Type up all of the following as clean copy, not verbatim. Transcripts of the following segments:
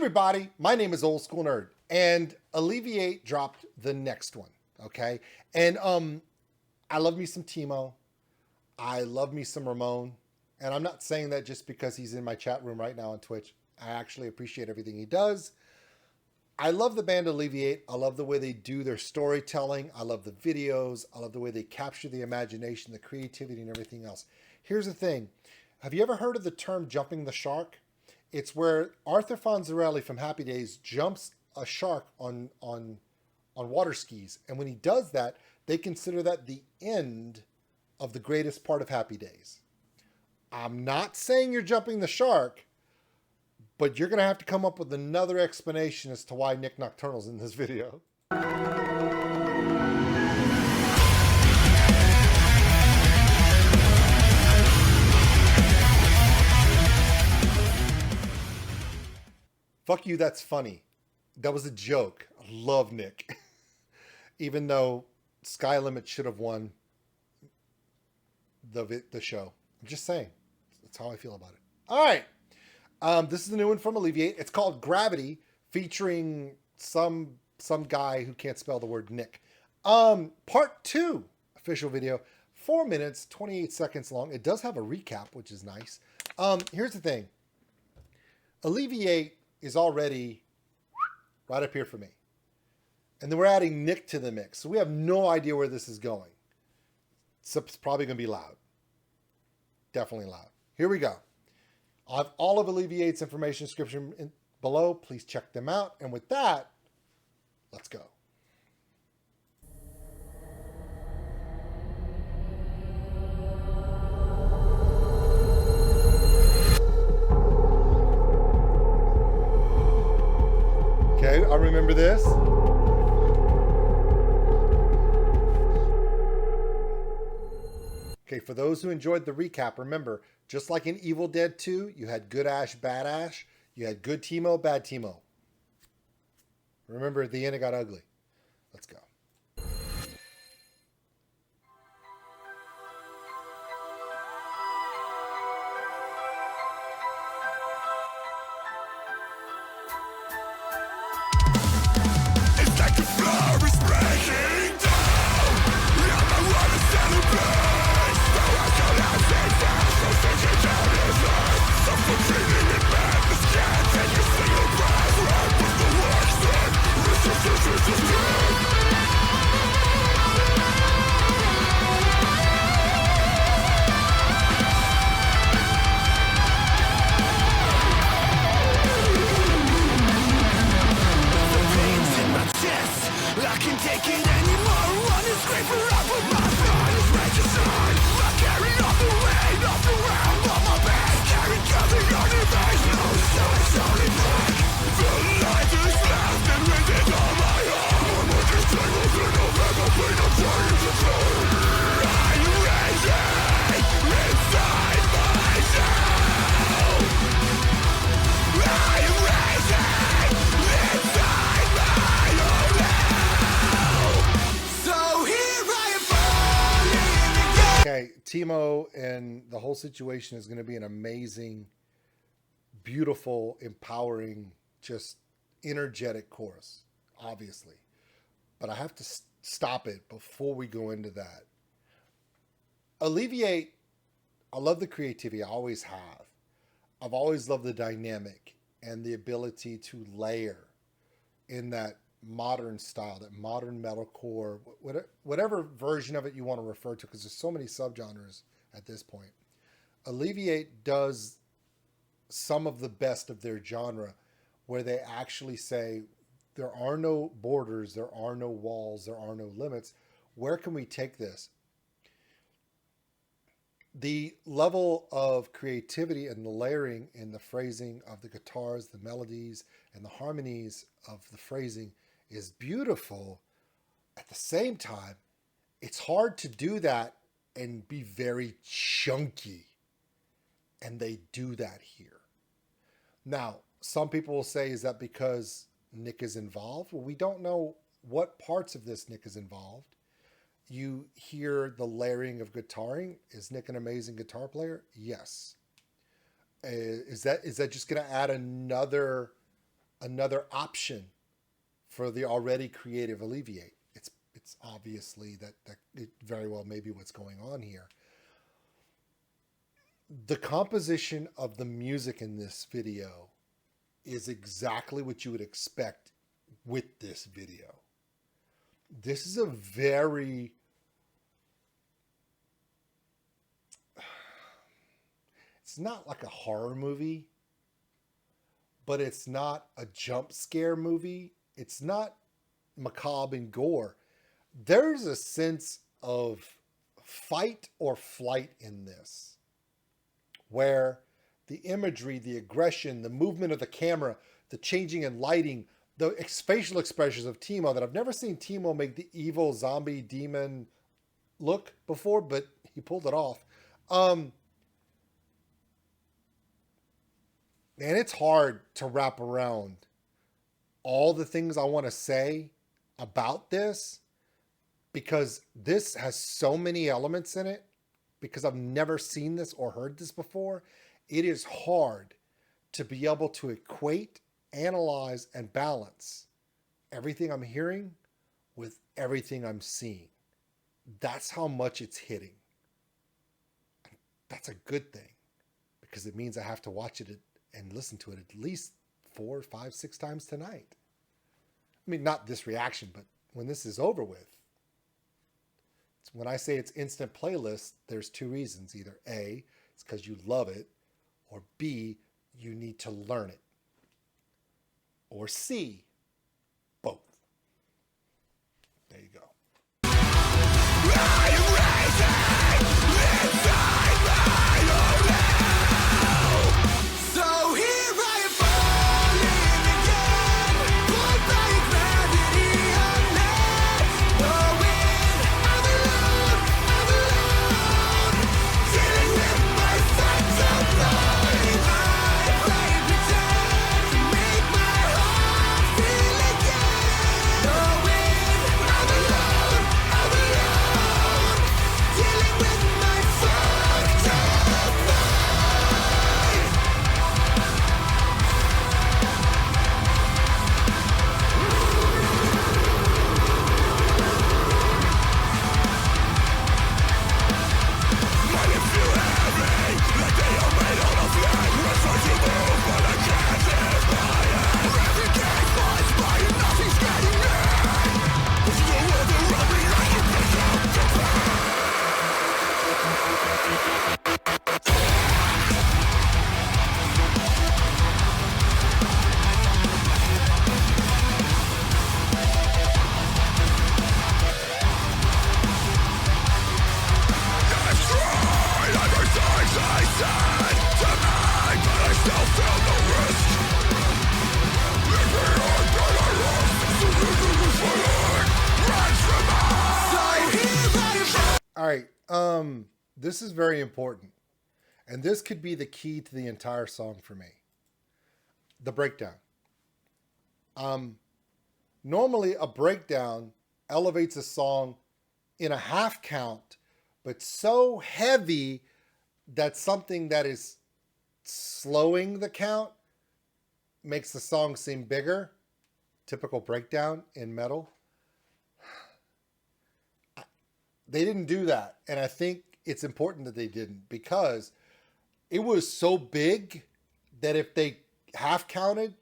everybody, my name is OldSkuleNerd, and Alleviate dropped the next one, okay? And I love me some Timo, I love me some Ramon, and I'm not saying that just because he's in my chat room right now on Twitch. I actually appreciate everything he does. I love the band Alleviate. I love the way they do their storytelling. I love the videos. I love the way they capture the imagination, the creativity, and everything else. Here's the thing. Have you ever heard of the term jumping the shark? It's where Arthur Fonzarelli from Happy Days jumps a shark on water skis. And when he does that, they consider that the end of the greatest part of Happy Days. I'm not saying you're jumping the shark, but you're going to have to come up with another explanation as to why NIK Nocturnal's in this video. Fuck you, that's funny. That was a joke. I love Nick. Even though Sky Limit should have won the show. I'm just saying. That's how I feel about it. All right. This is a new one from Alleviate. It's called Gravity, featuring some guy who can't spell the word Nick. Part 2 official video, 4 minutes, 28 seconds long. It does have a recap, which is nice. Here's the thing. Alleviate is already right up here for me. And then we're adding Nick to the mix. So we have no idea where this is going. So it's probably going to be loud. Definitely loud. Here we go. I'll have all of Alleviate's information description below. Please check them out. And with that, let's go. Okay, I remember this. Okay, for those who enjoyed the recap, remember, just like in Evil Dead 2, you had good Ash, bad Ash. You had good Timo, bad Timo. Remember, at the end, it got ugly. Let's go. It's like the floor is breaking down. I'm not one to celebrate. Suffocating in madness, can't take a single breath. Right with the worst thing, resistance is dead. The pain's in my chest, I can't take it anymore. Run and scream forever, my blood is regicide. I carry all the weight of the world on my back. Nothing on your face, no size, only black. The light is left and with it all my heart. I'm just tangled in a web of pain, I'm trying to turn. I'm raging inside myself. I'm raging inside my own hell. So here I am falling again. Okay, Timo and the whole situation is going to be an amazing, beautiful, empowering, just energetic chorus, obviously. But I have to stop it before we go into that. Alleviate, I love the creativity. I always have. I've always loved the dynamic and the ability to layer in that modern style, that modern metalcore, whatever version of it you want to refer to, because there's so many subgenres at this point. Alleviate does some of the best of their genre, where they actually say there are no borders, there are no walls, there are no limits. Where can we take this? The level of creativity and the layering in the phrasing of the guitars, the melodies, and the harmonies of the phrasing is beautiful. At the same time, it's hard to do that and be very chunky. And they do that here. Now, some people will say, is that because Nick is involved? Well, we don't know what parts of this Nick is involved. You hear the layering of guitaring. Is Nick an amazing guitar player? Yes. Is that just going to add another another option for the already creative Alleviate. It's obviously that it very well may be what's going on here. The composition of the music in this video is exactly what you would expect with this video. This is a very... It's not like a horror movie, but it's not a jump scare movie. It's not macabre and gore. There's a sense of fight or flight in this, where the imagery, the aggression, the movement of the camera, the changing in lighting, the facial expressions of Timo, that I've never seen Timo make the evil zombie demon look before, but he pulled it off. And it's hard to wrap around all the things I want to say about this, because this has so many elements in it, because I've never seen this or heard this before. It is hard to be able to equate, analyze, and balance everything I'm hearing with everything I'm seeing. That's how much it's hitting. That's a good thing, because it means I have to watch it and listen to it at least 4, 5, 6 times tonight. I mean, not this reaction, but when this is over with. When I say it's instant playlist, there's 2 reasons. Either A, it's because you love it, or B, you need to learn it. Or C, both. There you go. All right, this is very important, and this could be the key to the entire song for me. The breakdown. Normally a breakdown elevates a song in a half count, but so heavy that something that is slowing the count makes the song seem bigger. Typical breakdown in metal. They didn't do that, and I think it's important that they didn't, because it was so big that if they half counted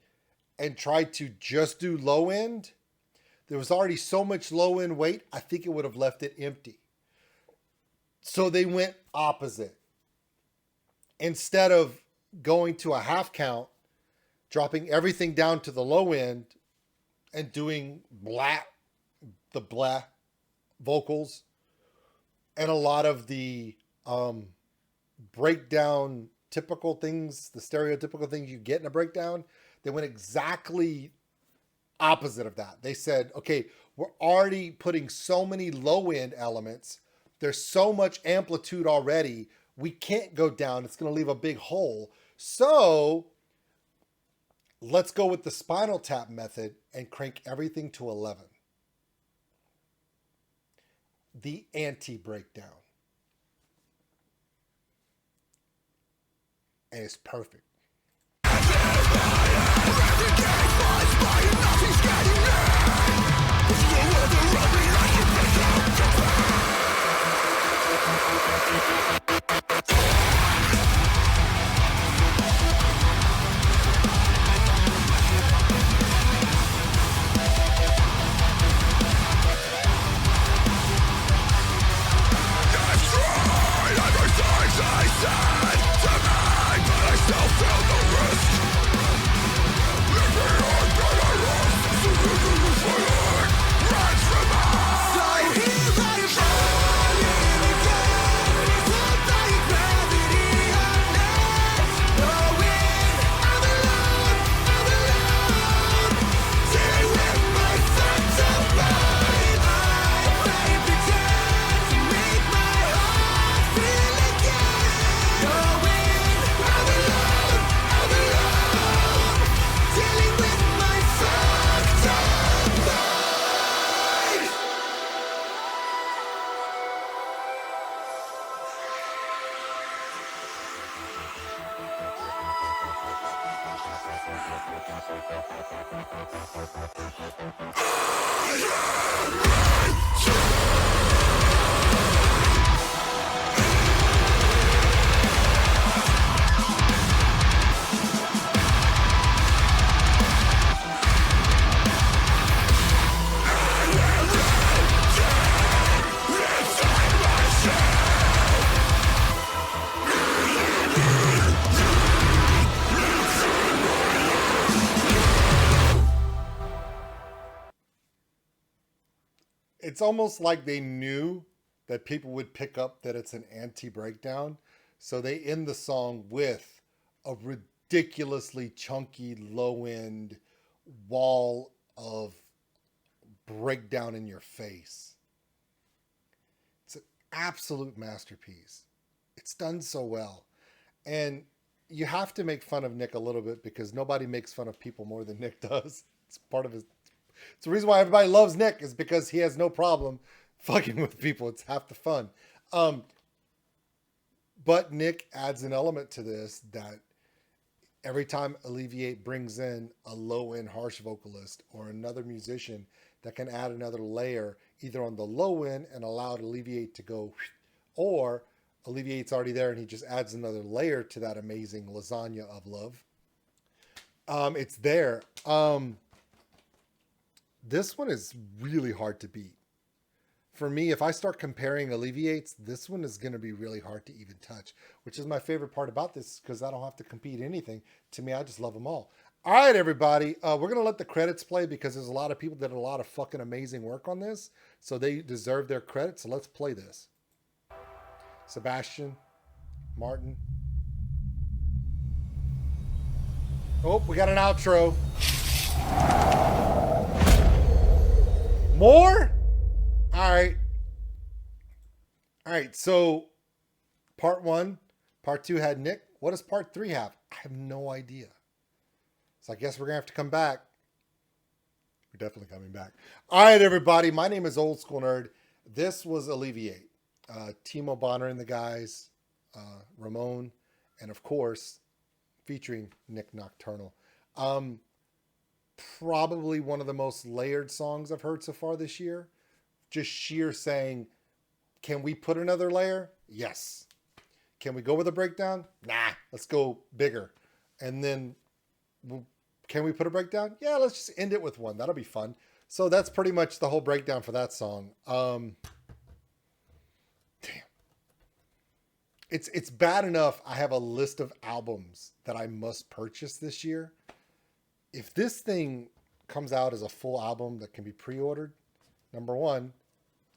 and tried to just do low end, there was already so much low end weight, I think it would have left it empty. So they went opposite. Instead of going to a half count, dropping everything down to the low end and doing the blah vocals, and a lot of the breakdown typical things, the stereotypical things you get in a breakdown, they went exactly opposite of that. They said, okay, we're already putting so many low end elements. There's so much amplitude already. We can't go down. It's going to leave a big hole. So let's go with the Spinal Tap method and crank everything to 11. The anti-breakdown. And it's perfect. It's almost like they knew that people would pick up that it's an anti-breakdown. So they end the song with a ridiculously chunky low-end wall of breakdown in your face. It's an absolute masterpiece. It's done so well. And you have to make fun of Nick a little bit because nobody makes fun of people more than Nick does. It's part of his... It's the reason why everybody loves Nick is because he has no problem fucking with people. It's half the fun. But Nick adds an element to this that every time Alleviate brings in a low-end harsh vocalist or another musician that can add another layer either on the low end and allow Alleviate to go, or Alleviate's already there and he just adds another layer to that amazing lasagna of love. It's there. This one is really hard to beat. For me, if I start comparing Alleviates, this one is going to be really hard to even touch, which is my favorite part about this because I don't have to compete anything. To me, I just love them all. All right, everybody. We're going to let the credits play because there's a lot of people that did a lot of fucking amazing work on this. So they deserve their credit. So let's play this. Sebastian, Martin. Oh, we got an outro. More? All right. All right. So part 1, part 2 had Nick. What does part 3 have? I have no idea. So I guess we're going to have to come back. We're definitely coming back. All right, everybody. My name is Old School Nerd. This was Alleviate. Timo Bonner and the guys, Ramon, and of course, featuring NIK NOCTURNAL. Probably one of the most layered songs I've heard so far this year. Just sheer saying, can we put another layer? Yes. Can we go with a breakdown? Nah, let's go bigger. And then, can we put a breakdown? Yeah, let's just end it with one. That'll be fun. So that's pretty much the whole breakdown for that song. Damn. It's bad enough I have a list of albums that I must purchase this year. If this thing comes out as a full album that can be pre-ordered, number 1,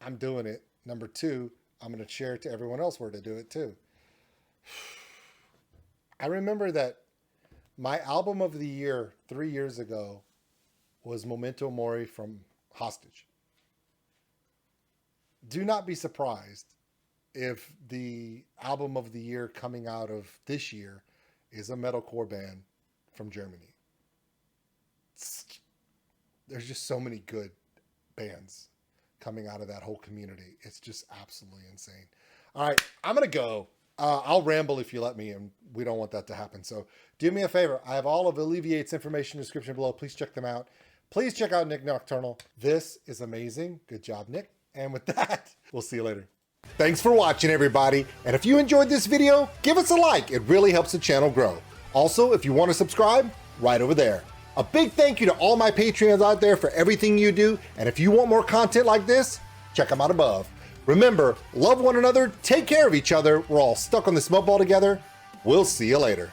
I'm doing it. Number 2, I'm going to share it to everyone else where to do it too. I remember that my album of the year 3 years ago was Memento Mori from Hostage. Do not be surprised if the album of the year coming out of this year is a metalcore band from Germany. There's just so many good bands coming out of that whole community. It's just absolutely insane. All right, I'm going to go. I'll ramble if you let me, and we don't want that to happen. So do me a favor. I have all of Alleviate's information in the description below. Please check them out. Please check out NIK NOCTURNAL. This is amazing. Good job, Nick. And with that, we'll see you later. Thanks for watching, everybody. And if you enjoyed this video, give us a like. It really helps the channel grow. Also, if you want to subscribe, right over there. A big thank you to all my Patreons out there for everything you do. And if you want more content like this, check them out above. Remember, love one another, take care of each other. We're all stuck on this smoke ball together. We'll see you later.